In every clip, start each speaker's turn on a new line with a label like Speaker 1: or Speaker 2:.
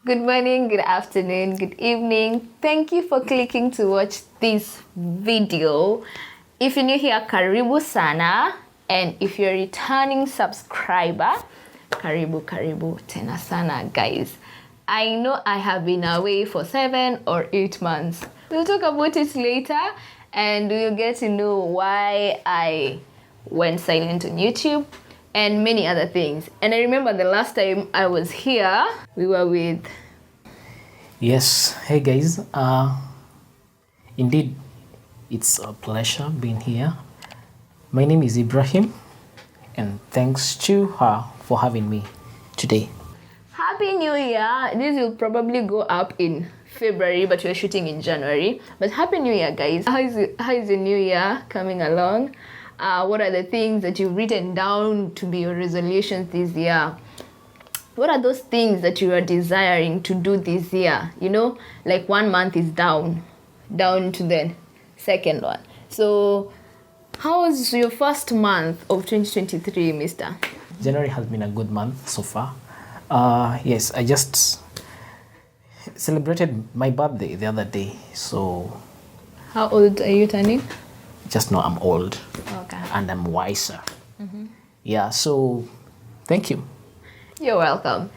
Speaker 1: Good morning, good afternoon, good evening. Thank you for clicking to watch this video. If you're new here, karibu sana. And if you're a returning subscriber, karibu tena sana, guys. I know I have been away for 7 or 8 months. We'll talk about it later and we'll get to know why I went silent on YouTube and many other things. And I remember the last time I was here, we were with...
Speaker 2: Yes, hey guys. Indeed, it's a pleasure being here. My name is Ibrahim, and thanks to her for having me today.
Speaker 1: Happy New Year! This will probably go up in February, but we're shooting in January. But Happy New Year, guys. How is the New Year coming along? What are the things that you've written down to be your resolutions this year? What are those things that you are desiring to do this year? You know, like 1 month is down to the second one. So, how was your first month of 2023, mister?
Speaker 2: January has been a good month so far. Yes, I just celebrated my birthday the other day, so...
Speaker 1: How old are you turning?
Speaker 2: Just know I'm old.
Speaker 1: Okay.
Speaker 2: And I'm wiser. Mm-hmm. Yeah, so thank you.
Speaker 1: You're welcome.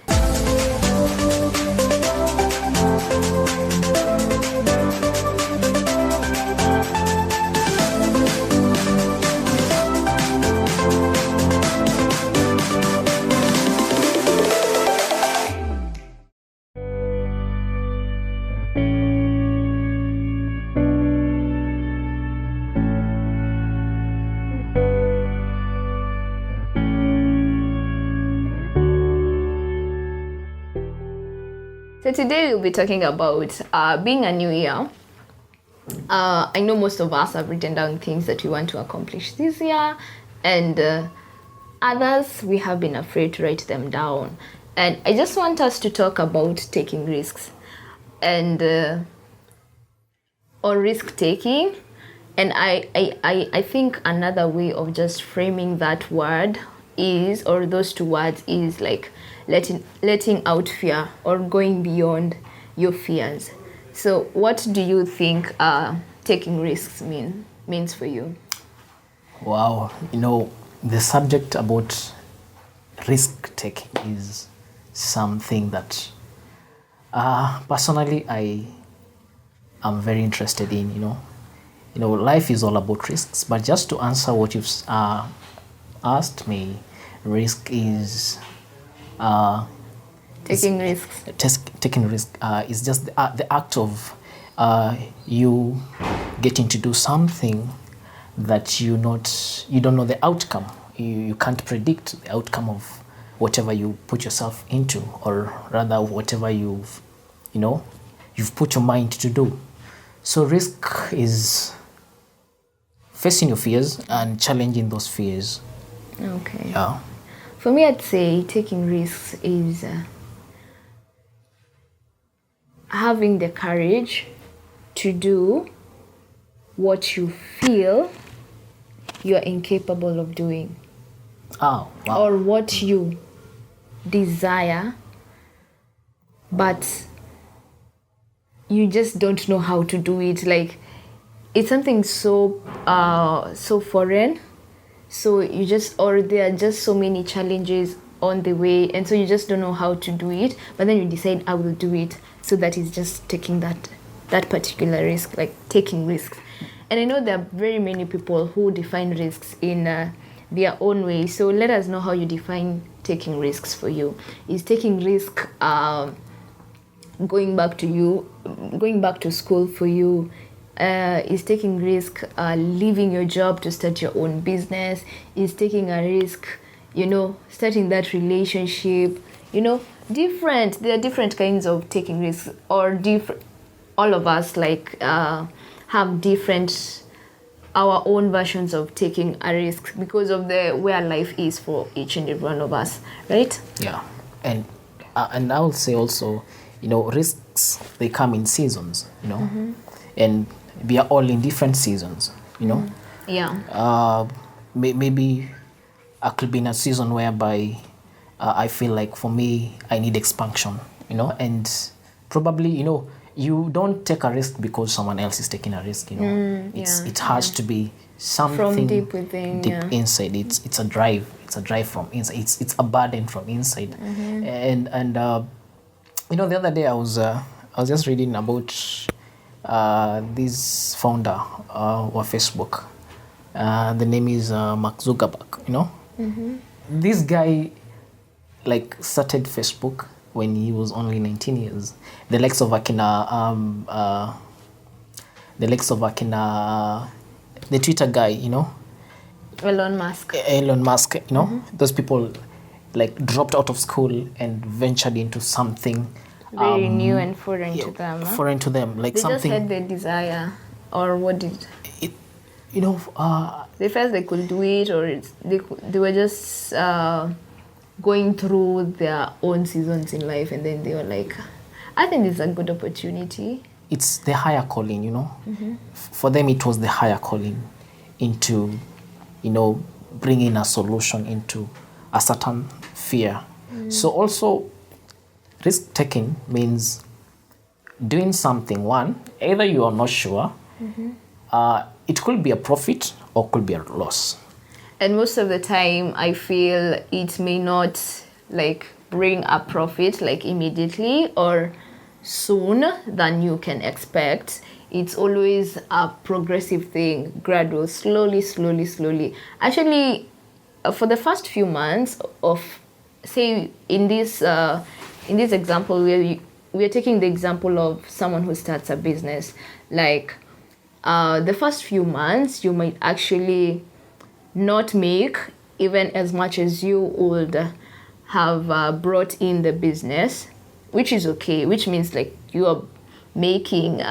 Speaker 1: So today we'll be talking about being a new year. I know most of us have written down things that we want to accomplish this year, and others we have been afraid to write them down. And I just want us to talk about taking risks and or risk taking. And I think another way of just framing that word is, or those two words is like letting out fear or going beyond your fears. So what do you think taking risks means for you?
Speaker 2: Wow, the subject about risk taking is something that personally I am very interested in. Life is all about risks, but just to answer what you've asked me, risk is
Speaker 1: taking risks.
Speaker 2: Taking risk is just the act of you getting to do something that you don't know the outcome. You can't predict the outcome of whatever you put yourself into, or rather whatever you've put your mind to do. So risk is facing your fears and challenging those fears.
Speaker 1: Okay.
Speaker 2: Yeah.
Speaker 1: For me, I'd say taking risks is having the courage to do what you feel you're incapable of doing.
Speaker 2: Oh, wow.
Speaker 1: Or what you desire, but you just don't know how to do it. Like, it's something so foreign. So there are just so many challenges on the way, and so you just don't know how to do it, but then you decide I will do it. So that is just taking that particular risk, like taking risks. And I know there are very many people who define risks in their own way. So let us know how you define taking risks for you. Is taking risk going back to school for you? Is taking risk leaving your job to start your own business? Is taking a risk, starting that relationship? There are different kinds of taking risks, or all of us have different, our own versions of taking a risk because of where life is for each and every one of us, right?
Speaker 2: Yeah, and I will say also, risks, they come in seasons, mm-hmm. And we are all in different seasons, Mm-hmm.
Speaker 1: Yeah.
Speaker 2: Maybe I could be in a season whereby I feel like for me, I need expansion. and probably, you don't take a risk because someone else is taking a risk, it has to be something
Speaker 1: from deep within,
Speaker 2: inside. It's a drive from inside. It's a burden from inside. And the other day I was just reading about this founder of Facebook. The name is Mark Zuckerberg. This guy started Facebook when he was only 19 years. The likes of Akina, the Twitter guy,
Speaker 1: Elon Musk.
Speaker 2: Those people dropped out of school and ventured into something
Speaker 1: very new and foreign to them.
Speaker 2: Foreign to them,
Speaker 1: they
Speaker 2: something.
Speaker 1: Just had the desire, or what did
Speaker 2: it?
Speaker 1: They felt they could do it, or they were just going through their own seasons in life, and then they were like, I think this is a good opportunity.
Speaker 2: It's the higher calling, For them, it was the higher calling into, bringing a solution into a certain fear. So also, risk taking means doing something. One, either you are not sure, it could be a profit or could be a loss.
Speaker 1: And most of the time, I feel it may not bring a profit immediately or soon than you can expect. It's always a progressive thing, gradual, slowly. Actually, for the first few months of, say, in this example, we are taking the example of someone who starts a business. The first few months, you might actually not make even as much as you would have brought in the business, which is okay, which means you are making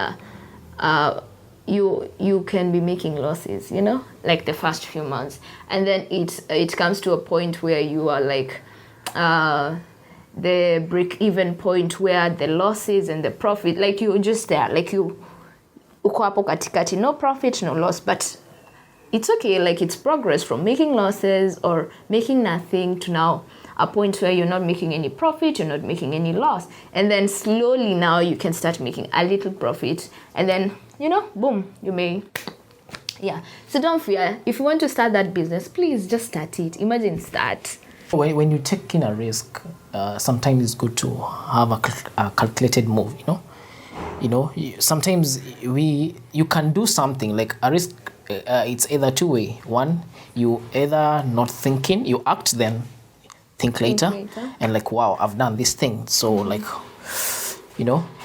Speaker 1: you can be making losses, the first few months, and then it comes to a point where you are the break-even point where the losses and the profit, you're just there, you uko hapo katikati, no profit, no loss, but it's okay, it's progress from making losses or making nothing to now a point where you're not making any profit, you're not making any loss, and then slowly now you can start making a little profit, and then boom, you may. So don't fear. If you want to start that business, please just start it. Imagine start.
Speaker 2: When you take in a risk, sometimes it's good to have a calculated move. Sometimes you can do something like a risk. It's either two way. One, you either not thinking, you act, then think later. And wow, I've done this thing. So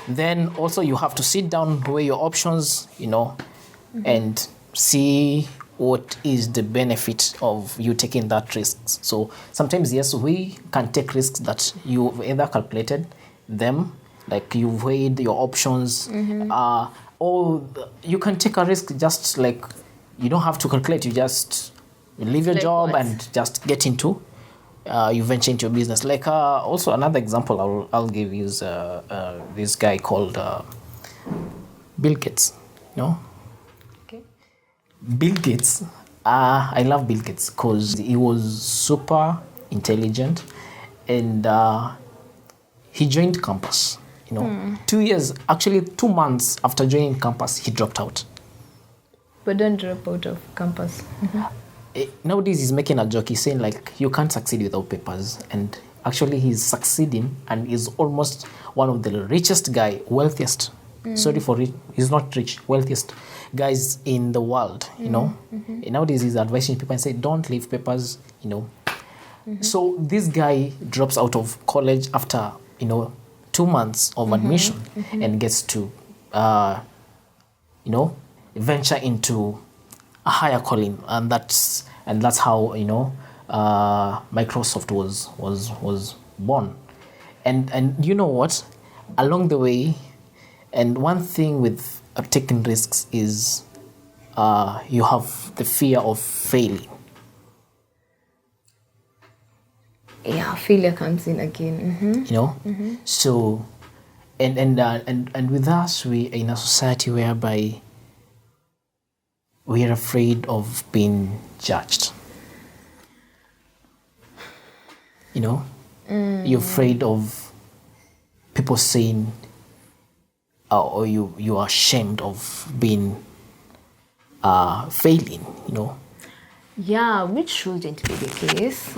Speaker 2: then also you have to sit down, weigh your options, and see what is the benefit of you taking that risk. So sometimes, yes, we can take risks that you've either calculated them, you've weighed your options, or you can take a risk just you don't have to calculate, you just leave your job and just get into you venture into your business. Also another example I'll give is this guy called Bill Gates.
Speaker 1: Okay.
Speaker 2: Bill Gates, I love Bill Gates because he was super intelligent, and he joined campus. 2 months after joining campus, he dropped out.
Speaker 1: But don't drop out of campus.
Speaker 2: Nowadays he's making a joke. He's saying you can't succeed without papers, and actually he's succeeding and is almost one of the richest guy, wealthiest. Sorry for rich, he's not rich, wealthiest guys in the world. Nowadays he's advising people and say don't leave papers. So this guy drops out of college after 2 months of admission and gets to venture into a higher calling, and that's how Microsoft was born. And you know what, along the way, and one thing with taking risks is you have the fear of failing.
Speaker 1: Failure comes in again.
Speaker 2: So and with us, we are in a society whereby we are afraid of being judged. You're afraid of people saying, or you are ashamed of being failing,
Speaker 1: Yeah, which shouldn't be the case.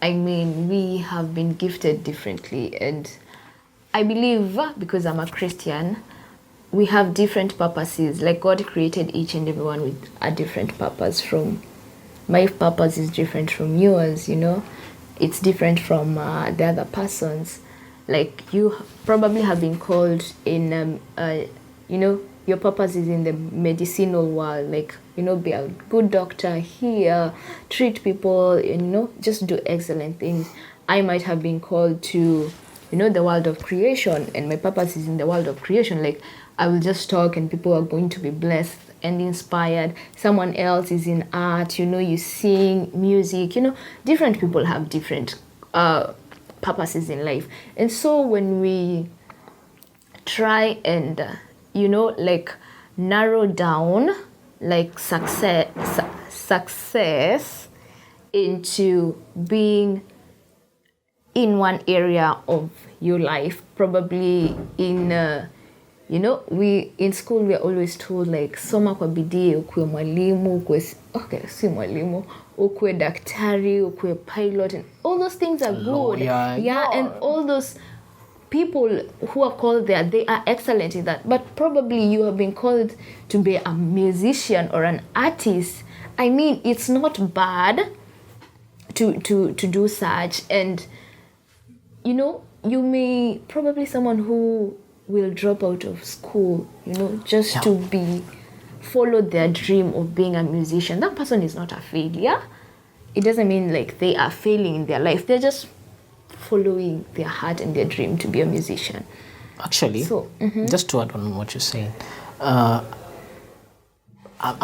Speaker 1: I mean, we have been gifted differently, and I believe because I'm a Christian, we have different purposes. Like God created each and everyone with a different purpose. From my purpose is different from yours. It's different from the other person's. Like you probably have been called in, your purpose is in the medicinal world. Like be a good doctor here, treat people, just do excellent things. I might have been called to the world of creation, and my purpose is in the world of creation. Like I will just talk and people are going to be blessed and inspired. Someone else is in art, you sing music, different people have different purposes in life. And so when we try and like narrow down like success into being in one area of your life, probably in we in school we are always told like soma kwa bidii ukue mwalimu, si mwalimu, ukue daktari, ukue pilot, and all those things are good. And all those people who are called there, they are excellent in that. But probably you have been called to be a musician or an artist. I mean, it's not bad to do such. And you may probably someone who will drop out of school, just to follow their dream of being a musician. That person is not a failure. It doesn't mean like they are failing in their life. They're just following their heart and their dream to be a musician.
Speaker 2: Actually, just to add on what you're saying, I'm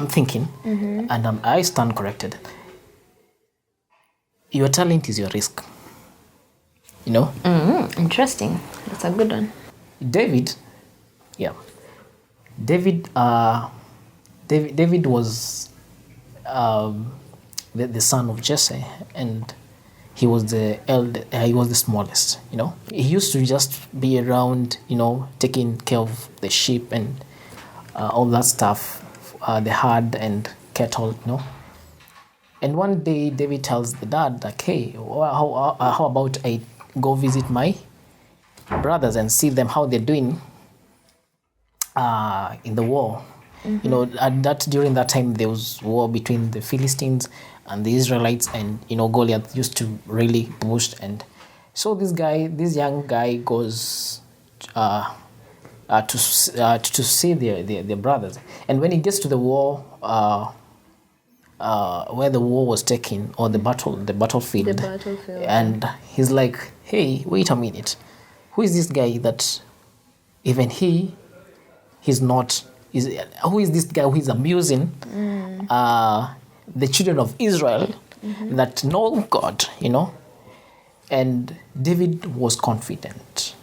Speaker 2: thinking, and I stand corrected. Your talent is your risk.
Speaker 1: Interesting. That's a good one.
Speaker 2: David was the son of Jesse, and he was the he was the smallest. He used to just be around, taking care of the sheep and all that stuff, the herd and cattle. And one day David tells the dad, like, hey, how about I go visit my brothers and see them how they're doing in the war. During that time there was war between the Philistines and the Israelites, and Goliath used to really boost. And so this young guy goes to see their brothers. And when he gets to the war, where the war was taken, or the battlefield, and he's like, hey, wait a minute, who is this guy that even he's not, who is this guy who is abusing the children of Israel that know God, And David was confident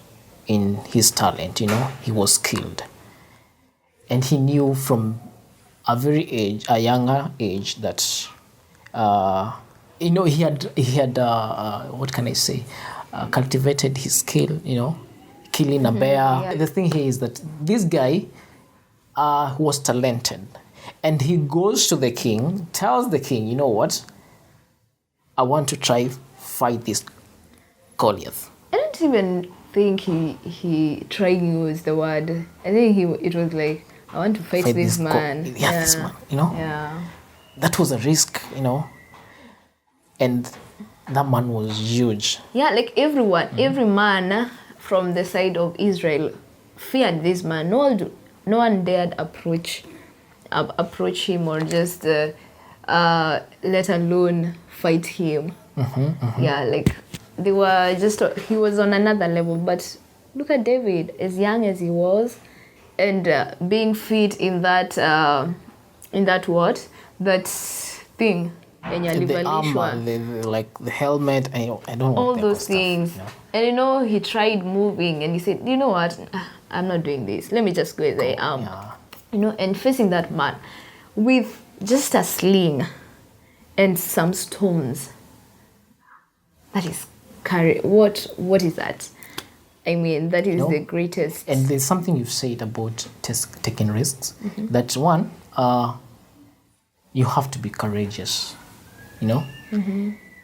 Speaker 2: in his talent, he was skilled. And he knew from a younger age that, he had what can I say, cultivated his skill, killing a bear. Yeah. The thing here is that this guy was talented, and he goes to the king, tells the king, you know what, I want to try fight this Goliath.
Speaker 1: I don't even think he trying to use the word. I think it was like, I want to fight this man.
Speaker 2: This man,
Speaker 1: Yeah.
Speaker 2: That was a risk, and that man was huge.
Speaker 1: Yeah, like everyone, every man from the side of Israel feared this man. No one dared approach him, or just let alone fight him. Yeah, like they were just, he was on another level. But look at David, as young as he was, and being fit in that thing.
Speaker 2: The armor, like the helmet, I don't know.
Speaker 1: All those things.
Speaker 2: Stuff,
Speaker 1: And he tried moving, and he said, you know what, I'm not doing this. Let me just go as I am. Yeah. And facing that man with just a sling and some stones. That is what is that? I mean, that is
Speaker 2: You know?
Speaker 1: the greatest.
Speaker 2: And there's something you've said about taking risks. That one, you have to be courageous. You know,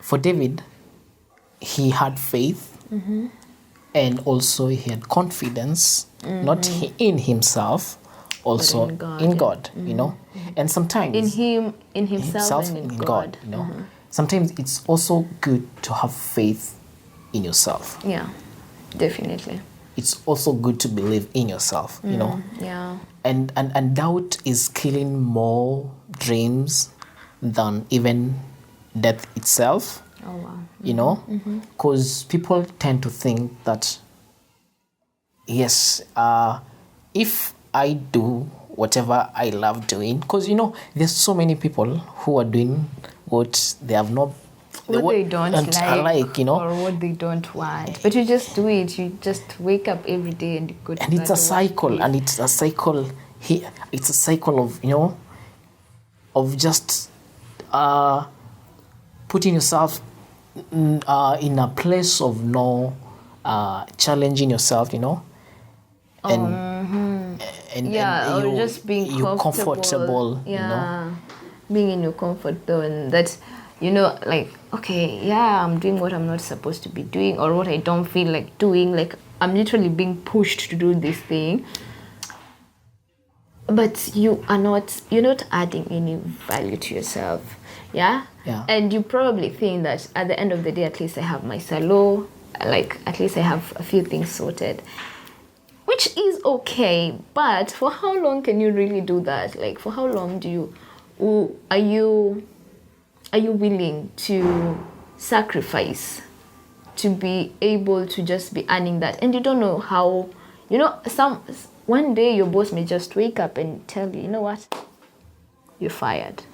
Speaker 2: for David, he had faith, and also he had confidence, not in himself, also in God. You know, and sometimes
Speaker 1: in himself and in God.
Speaker 2: You know, sometimes it's also good to have faith in yourself.
Speaker 1: Yeah, definitely.
Speaker 2: It's also good to believe in yourself. You know,
Speaker 1: Yeah.
Speaker 2: and doubt is killing more dreams than even death itself.
Speaker 1: Oh wow.
Speaker 2: You know, because people tend to think that yes, if I do whatever I love doing, because you know there's so many people who are doing what they have not
Speaker 1: What they don't like,
Speaker 2: you know,
Speaker 1: or what they don't want, but you just do it. You just wake up every day and go to
Speaker 2: and it's a
Speaker 1: that
Speaker 2: cycle,
Speaker 1: workplace.
Speaker 2: and it's a cycle here. It's a cycle of, you know, of just putting yourself in a place of no challenging yourself, you know, and
Speaker 1: Yeah, or
Speaker 2: you,
Speaker 1: just being
Speaker 2: you're comfortable,
Speaker 1: Yeah,
Speaker 2: you know.
Speaker 1: being in your comfort zone. That, you know, like, okay, yeah, I'm doing what I'm not supposed to be doing, or what I don't feel like doing. Like, I'm literally being pushed to do this thing, but you're not adding any value to yourself. Yeah. And you probably think that at the end of the day, at least I have my salon, like at least I have a few things sorted, which is okay. But for how long can you really do that? Like, for how long are you willing to sacrifice to be able to just be earning that? And you don't know how, you know, one day your boss may just wake up and tell you, you know what, you're fired.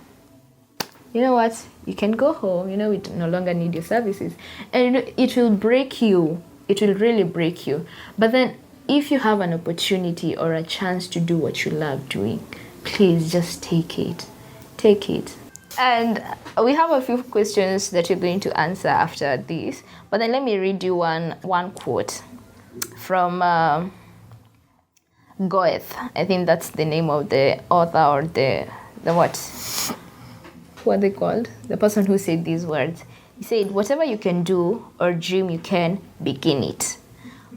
Speaker 1: You know what, you can go home, you know, we no longer need your services. And it will break you. It will really break you. But then if you have an opportunity or a chance to do what you love doing, please just take it. Take it. And we have a few questions that you're going to answer after this. But then let me read you one quote from Goethe. I think that's the name of the author, or the what? What are they called? The person who said these words. He said, whatever you can do or dream you can, begin it.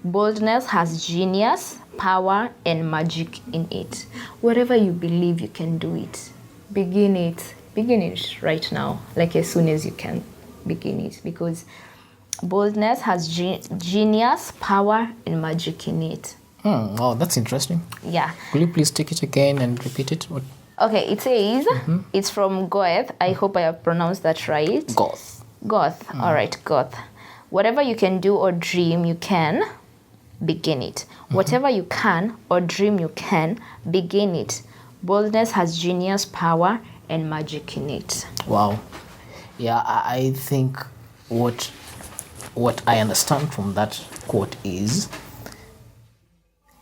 Speaker 1: Boldness has genius, power, and magic in it. Whatever you believe you can do it, begin it. Begin it right now, like as soon as you can. Begin it, because boldness has genius, power, and magic in it.
Speaker 2: Oh, that's interesting.
Speaker 1: Yeah.
Speaker 2: Will you please take it again and repeat it? What?
Speaker 1: Okay, it says, it's from Goethe. I hope I have pronounced that right. Goethe. All right, Goethe. Whatever you can do or dream you can, begin it. Whatever you can or dream you can, begin it. Boldness has genius, power, and magic in it.
Speaker 2: Wow. Yeah, I think what I understand from that quote is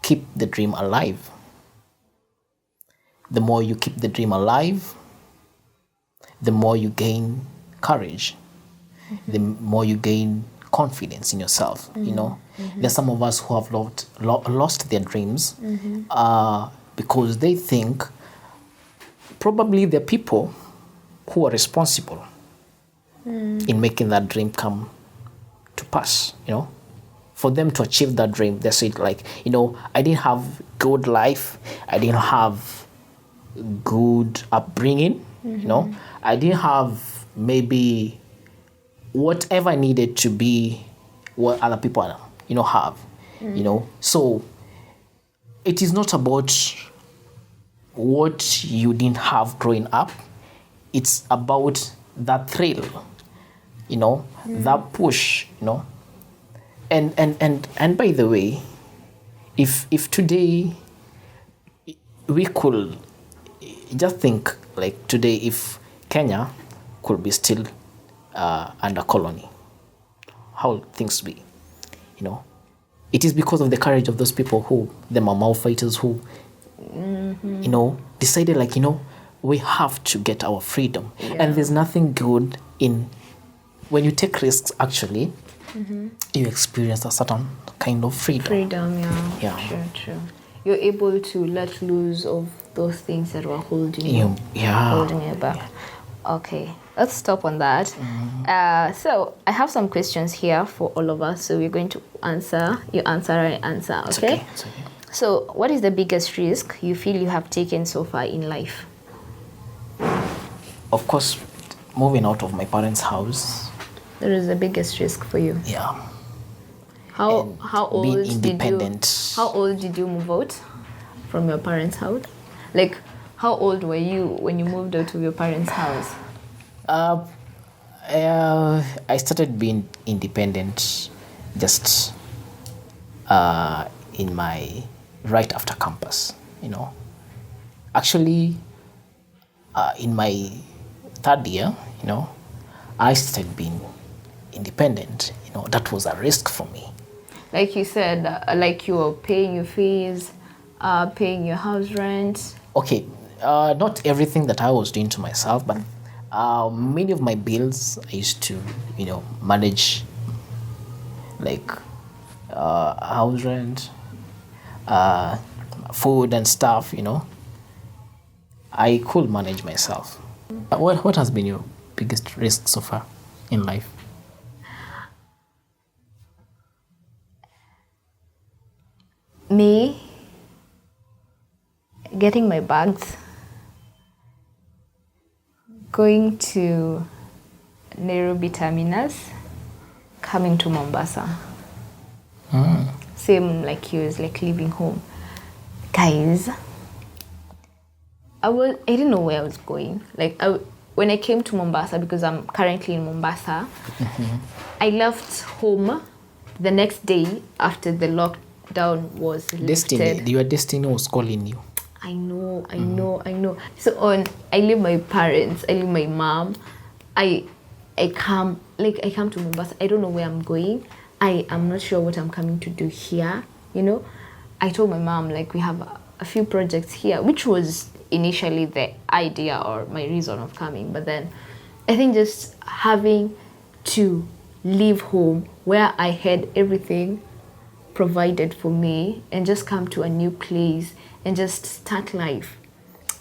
Speaker 2: keep the dream alive. The more you keep the dream alive, the more you gain courage, the more you gain confidence in yourself. You know, there's some of us who have lost their dreams because they think probably the people who are responsible in making that dream come to pass, you know. For them to achieve that dream, they said, like, you know, I didn't have good life, I didn't have good upbringing, you know, I didn't have maybe whatever I needed to be what other people, you know, have, you know. So it is not about what you didn't have growing up. It's about that thrill, you know, that push, you know. And by the way, if today we could just think, like, today if Kenya could be still under colony, how would things be? You know, it is because of the courage of those people who, the Mau fighters who, you know, decided, like, you know, we have to get our freedom. And there's nothing good in when you take risks, actually, you experience a certain kind of freedom.
Speaker 1: Freedom, yeah.
Speaker 2: Yeah.
Speaker 1: True. You're able to let loose of those things that were holding you
Speaker 2: Yeah.
Speaker 1: holding you back. Okay, let's stop on that. So I have some questions here for all of us. So we're going to answer. You answer, I answer. Okay?
Speaker 2: It's okay.
Speaker 1: So what is the biggest risk you feel you have taken so far in life?
Speaker 2: Of course, moving out of my parents' house.
Speaker 1: That is the biggest risk for you.
Speaker 2: Yeah.
Speaker 1: How
Speaker 2: being
Speaker 1: old
Speaker 2: independent.
Speaker 1: how old did you move out from your parents' house? Like, how old were you when you moved out of your parents' house?
Speaker 2: I started being independent just in my right after campus. Actually, in my third year, I started being independent. That was a risk for me.
Speaker 1: Like you said, like you were paying your fees, paying your house rent.
Speaker 2: Okay, not everything that I was doing to myself, but many of my bills I used to, manage, like house rent, food and stuff. I could manage myself. What has been your biggest risk so far in life?
Speaker 1: Me getting my bags, going to Nairobi terminus, coming to Mombasa. Same like you, is like leaving home. Guys, I didn't know where I was going. Like when I came to Mombasa, because I'm currently in Mombasa, I left home the next day after the lockdown was lifted.
Speaker 2: Your destiny was calling you.
Speaker 1: I know. So I leave my parents, I leave my mom. I come to Mombasa. I don't know where I'm going. I am not sure what I'm coming to do here. I told my mom, like, we have a few projects here, which was initially the idea or my reason of coming. But then I think just having to leave home where I had everything provided for me and just come to a new place and just start life.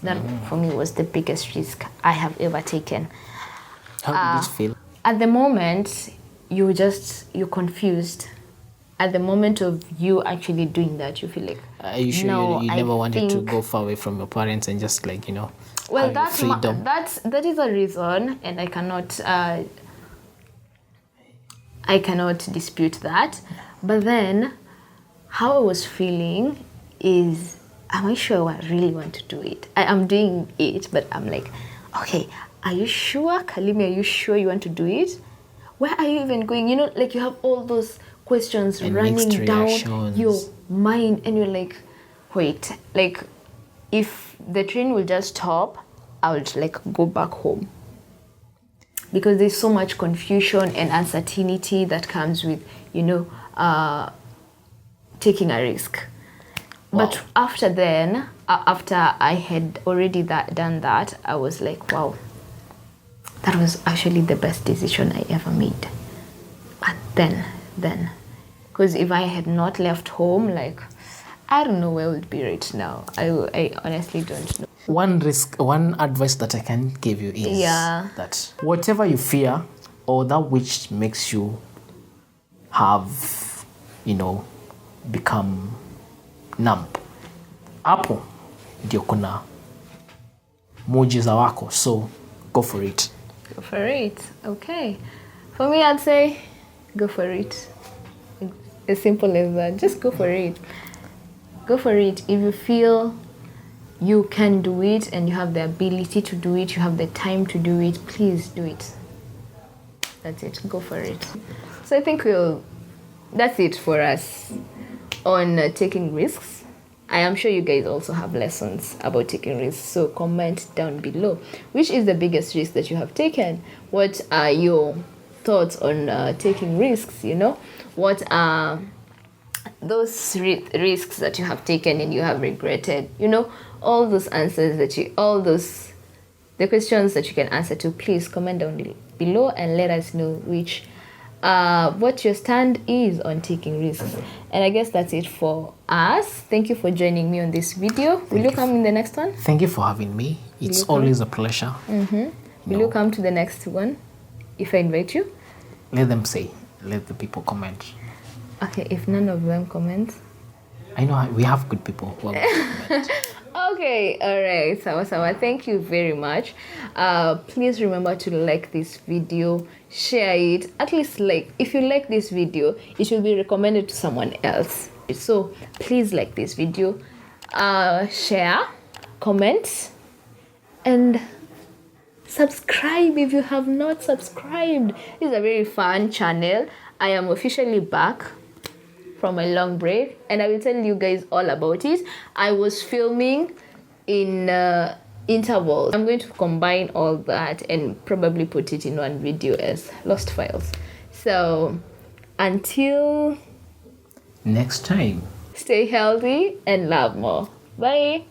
Speaker 1: That for me was the biggest risk I have ever taken.
Speaker 2: How did it feel?
Speaker 1: At the moment, you're confused. At the moment of you actually doing that, you feel like,
Speaker 2: Are you sure
Speaker 1: no,
Speaker 2: you
Speaker 1: I
Speaker 2: never wanted to
Speaker 1: think-
Speaker 2: go far away from your parents and just like,
Speaker 1: Well,
Speaker 2: have your freedom?
Speaker 1: that is a reason, and I cannot dispute that. But then, how I was feeling is, am I sure I really want to do it? I am doing it, but I'm like, okay, are you sure, Kalimi? Are you sure you want to do it? Where are you even going? Like you have all those questions
Speaker 2: And
Speaker 1: running
Speaker 2: mixed
Speaker 1: down
Speaker 2: reactions.
Speaker 1: your mind, and you're like, wait, like, if the train will just stop, I would like go back home. Because there's so much confusion and uncertainty that comes with, taking a risk.
Speaker 2: Wow.
Speaker 1: But after then, after I had already done that, I was like, wow, that was actually the best decision I ever made. But then, because if I had not left home, like, I don't know where I would be right now. I honestly don't know.
Speaker 2: One advice that I can give you is that whatever you fear or that which makes you have, become numb, hapo ndio kuna muujiza wako, so go for it.
Speaker 1: Go for it. Okay. For me, I'd say go for it. As simple as that. Just go for it. Go for it. If you feel you can do it and you have the ability to do it, you have the time to do it, please do it. That's it. Go for it. So I think that's it for us on taking risks. I am sure you guys also have lessons about taking risks. So comment down below. Which is the biggest risk that you have taken? What are your thoughts on taking risks? What are those risks that you have taken and you have regretted? All those answers the questions that you can answer to, please comment down below and let us know which what your stand is on taking risks. And I guess that's it for us. Thank you for joining me on this video. Will you come in the next one?
Speaker 2: Thank you for having me. It's always a pleasure.
Speaker 1: Will you come to the next one if I invite you?
Speaker 2: Let them say. Let the people comment.
Speaker 1: Okay, if none of them comment.
Speaker 2: I know we have good people who are going to comment.
Speaker 1: Okay, all right, sawa. Thank you very much. Please remember to like this video, share it. At least if you like this video, it should be recommended to someone else. So please like this video, share, comment, and subscribe if you have not subscribed. This is a very fun channel. I am officially back from a long break, and I will tell you guys all about it. I was filming in intervals. I'm going to combine all that and probably put it in one video as lost files. So until
Speaker 2: Next time.
Speaker 1: stay healthy and love more. Bye.